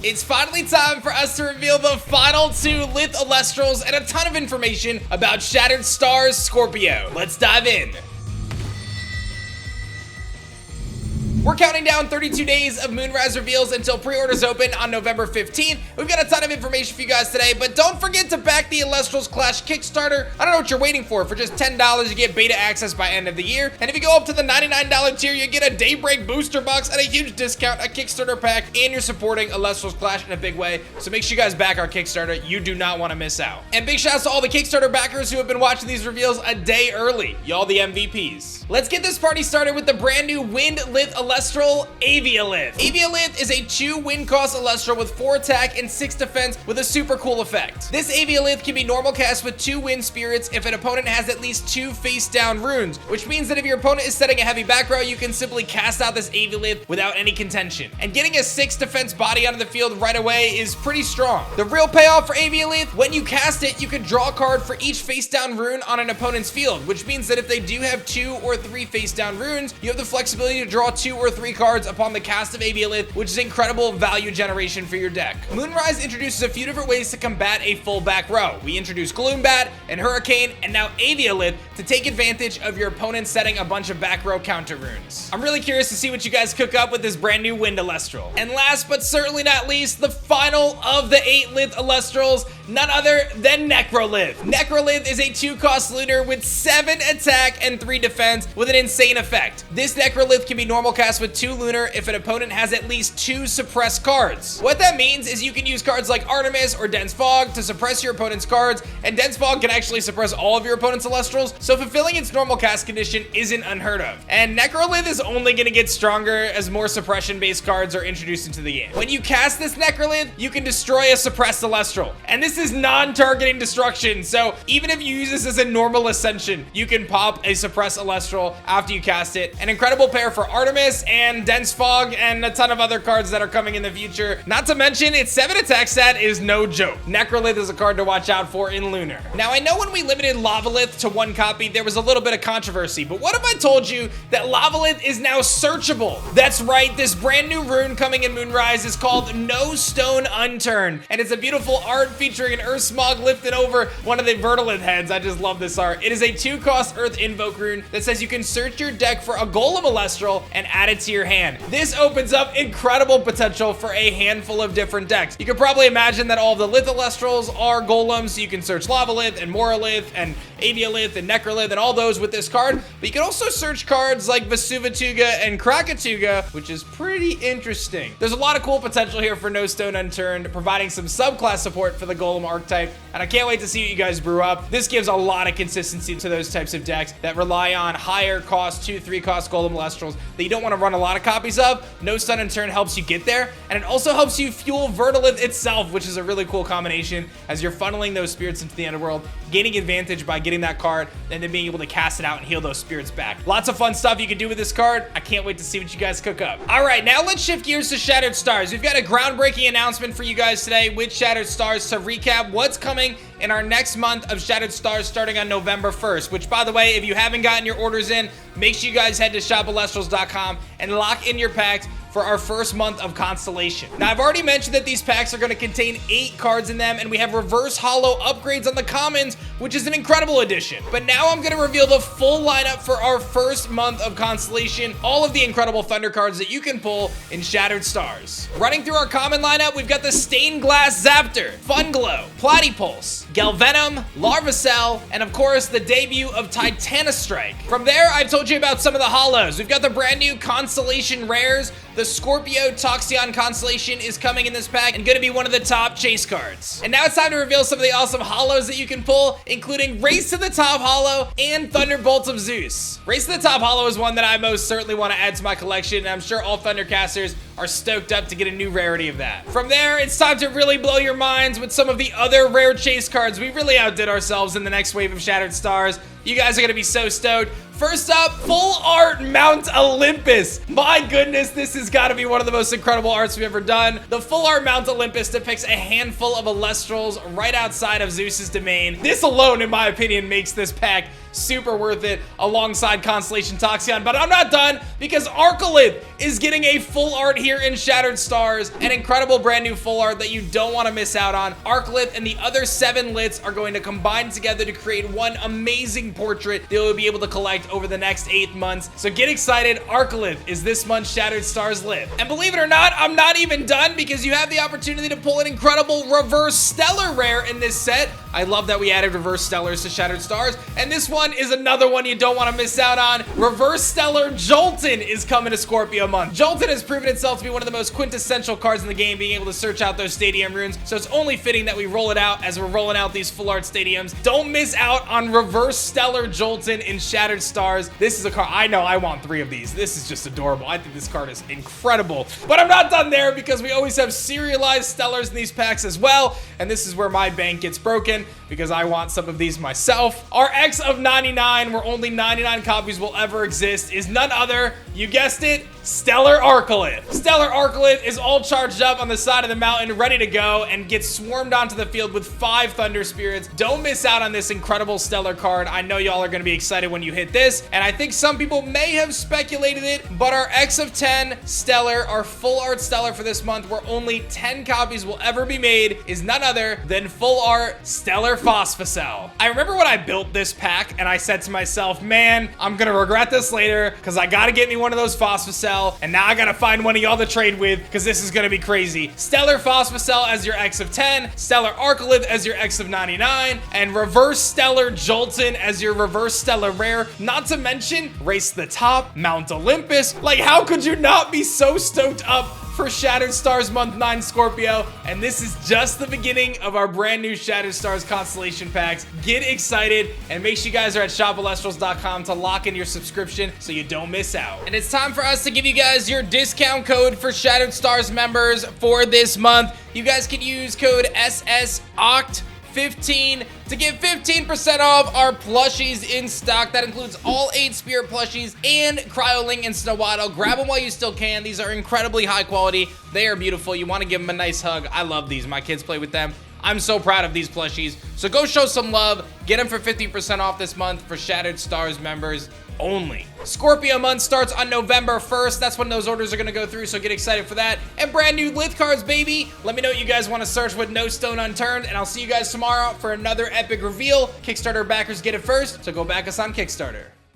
It's finally time for us to reveal the final 2 Lith Alestrals and a ton of information about Shattered Stars Scorpio. Let's dive in. We're counting down 32 days of Moonrise Reveals until pre-orders open on November 15th. We've got a ton of information for you guys today, but don't forget to back the Elestrals Clash Kickstarter. I don't know what you're waiting for. For just $10, you get beta access by end of the year. And if you go up to the $99 tier, you get a Daybreak booster box and a huge discount, a Kickstarter pack, and you're supporting Elestrals Clash in a big way. So make sure you guys back our Kickstarter. You do not want to miss out. And big shouts to all the Kickstarter backers who have been watching these reveals a day early. Y'all the MVPs. Let's get this party started with the brand new WIND and LUNAR Avialith. Avialith is a 2 win cost Elestral with 4 attack and 6 defense with a super cool effect. This Avialith can be normal cast with 2 wind spirits if an opponent has at least 2 face down runes, which means that if your opponent is setting a heavy back row, you can simply cast out this Avialith without any contention. And getting a 6 defense body onto the field right away is pretty strong. The real payoff for Avialith, when you cast it, you can draw a card for each face down rune on an opponent's field, which means that if they do have 2 or 3 face down runes, you have the flexibility to draw 2 or 3 cards upon the cast of Avialith, which is incredible value generation for your deck. Moonrise introduces a few different ways to combat a full back row. We introduced Gloombat and Hurricane and now Avialith to take advantage of your opponent setting a bunch of back row counter runes. I'm really curious to see what you guys cook up with this brand new Wind Alestral. And last but certainly not least, the final of the 8 Lith Alestrals, none other than Necrolith. Necrolith is a 2 cost lunar with 7 attack and 3 defense with an insane effect. This Necrolith can be normal cast with 2 lunar if an opponent has at least 2 suppressed cards. What that means is you can use cards like Artemis or Dense Fog to suppress your opponent's cards, and Dense Fog can actually suppress all of your opponent's Alestrals, so fulfilling its normal cast condition isn't unheard of. And Necrolith is only going to get stronger as more suppression-based cards are introduced into the game. When you cast this Necrolith, you can destroy a suppressed Alestral, and this is non-targeting destruction, so even if you use this as a normal Ascension, you can pop a suppressed Alestral after you cast it. An incredible pair for Artemis and Dense Fog and a ton of other cards that are coming in the future. Not to mention, its 7 attack stat is no joke. Necrolith is a card to watch out for in Lunar. Now, I know when we limited Lavalith to 1 copy, there was a little bit of controversy, but what if I told you that Lavalith is now searchable? That's right, this brand new rune coming in Moonrise is called No Stone Unturned, and it's a beautiful art featuring an Earth Smog lifted over one of the Vertilith heads. I just love this art. It is a 2 cost Earth Invoke rune that says you can search your deck for a Golem Alestral and add it to your hand. This opens up incredible potential for a handful of different decks. You can probably imagine that all of the Lith Alestrals are golems, so you can search Lavalith and Moralith and Avialith and Necrolith and all those with this card, but you can also search cards like Vesuvatuga and Krakatuga, which is pretty interesting. There's a lot of cool potential here for No Stone Unturned, providing some subclass support for the Golem archetype, and I can't wait to see what you guys brew up. This gives a lot of consistency to those types of decks that rely on higher cost 2-3 cost Golem Alestrals that you don't want to run a lot of copies of. No Stone Unturned helps you get there, and it also helps you fuel Vertilith itself, which is a really cool combination as you're funneling those spirits into the underworld, gaining advantage by getting that card, and then being able to cast it out and heal those spirits back. Lots of fun stuff you can do with this card. I can't wait to see what you guys cook up. All right, now let's shift gears to Shattered Stars. We've got a groundbreaking announcement for you guys today with Shattered Stars to recap what's coming in our next month of Shattered Stars starting on November 1st, which, by the way, if you haven't gotten your orders in, make sure you guys head to shopalestrals.com and lock in your packs for our first month of Constellation. Now, I've already mentioned that these packs are going to contain 8 cards in them, and we have reverse holo upgrades on the commons, which is an incredible addition. But now I'm going to reveal the full lineup for our first month of Constellation, all of the incredible Thunder cards that you can pull in Shattered Stars. Running through our common lineup, we've got the Stained Glass Zaptor, Funglow, Platypulse, Galvenom, Larvacell, and of course, the debut of Titanostrike. From there, I've told you about some of the holos. We've got the brand new Constellation Rares. The Scorpio Toxion Constellation is coming in this pack and going to be one of the top chase cards. And now it's time to reveal some of the awesome holos that you can pull, including Race to the Top holo and Thunderbolt of Zeus. Race to the Top holo is one that I most certainly want to add to my collection, and I'm sure all Thundercasters are stoked up to get a new rarity of that. From there, it's time to really blow your minds with some of the other rare chase cards. We really outdid ourselves in the next wave of Shattered Stars. You guys are gonna be so stoked. First up, full art Mount Olympus. My goodness, this has got to be one of the most incredible arts we've ever done. The full art Mount Olympus depicts a handful of Elestrals right outside of Zeus's domain. This alone, in my opinion, makes this pack super worth it alongside Constellation Toxion. But I'm not done, because Arcolith is getting a full art here in Shattered Stars, an incredible brand new full art that you don't want to miss out on. Arcolith and the other 7 Liths are going to combine together to create one amazing portrait that you'll be able to collect over the next 8 months. So get excited. Arcolith is this month's Shattered Stars Lith. And believe it or not, I'm not even done, because you have the opportunity to pull an incredible reverse stellar rare in this set. I love that we added reverse stellars to Shattered Stars, and this one is another one you don't want to miss out on. Reverse stellar Jolton is coming to Scorpio month. Jolton has proven itself to be one of the most quintessential cards in the game, being able to search out those stadium runes, so it's only fitting that we roll it out as we're rolling out these full art stadiums. Don't miss out on reverse stellar Jolton in Shattered Stars. This is a card, I know I want 3 of these. This is just adorable. I think this card is incredible. But I'm not done there, because we always have serialized stellars in these packs as well, and this is where my bank gets broken, because I want some of these myself. Our X of 99, where only 99 copies will ever exist, is none other, you guessed it, Stellar Arcolith. Stellar Arcolith is all charged up on the side of the mountain, ready to go, and gets swarmed onto the field with 5 Thunder Spirits. Don't miss out on this incredible Stellar card. I know y'all are going to be excited when you hit this, and I think some people may have speculated it, but our X of 10 Stellar, our full art Stellar for this month, where only 10 copies will ever be made, is none other than full art Stellar Phosphocell. I remember when I built this pack, and I said to myself, man, I'm going to regret this later, because I got to get me one of those Phosphocell, and now I gotta find one of y'all to trade with, because this is gonna be crazy. Stellar Phosphocell as your X of 10, Stellar Arcolith as your X of 99, and Reverse Stellar Jolton as your Reverse Stellar Rare. Not to mention, Race to the Top, Mount Olympus. Like, how could you not be so stoked up for Shattered Stars Month 9 Scorpio? And this is just the beginning of our brand new Shattered Stars Constellation packs. Get excited, and make sure you guys are at shopelestrals.com to lock in your subscription so you don't miss out. And it's time for us to give you guys your discount code for Shattered Stars members for this month. You guys can use code SSOCT15 to get 15% off our plushies in stock. That includes all 8 Spirit plushies and Cryoling and Snowaddle. Grab them while you still can. These are incredibly high quality. They are beautiful. You want to give them a nice hug. I love these. My kids play with them. I'm so proud of these plushies. So go show some love. Get them for 50% off this month for Shattered Stars members only. Scorpio month starts on November 1st. That's when those orders are going to go through, so get excited for that. And brand new Lith cards, baby. Let me know what you guys want to search with no stone unturned, and I'll see you guys tomorrow for another epic reveal. Kickstarter backers get it first, so go back us on Kickstarter.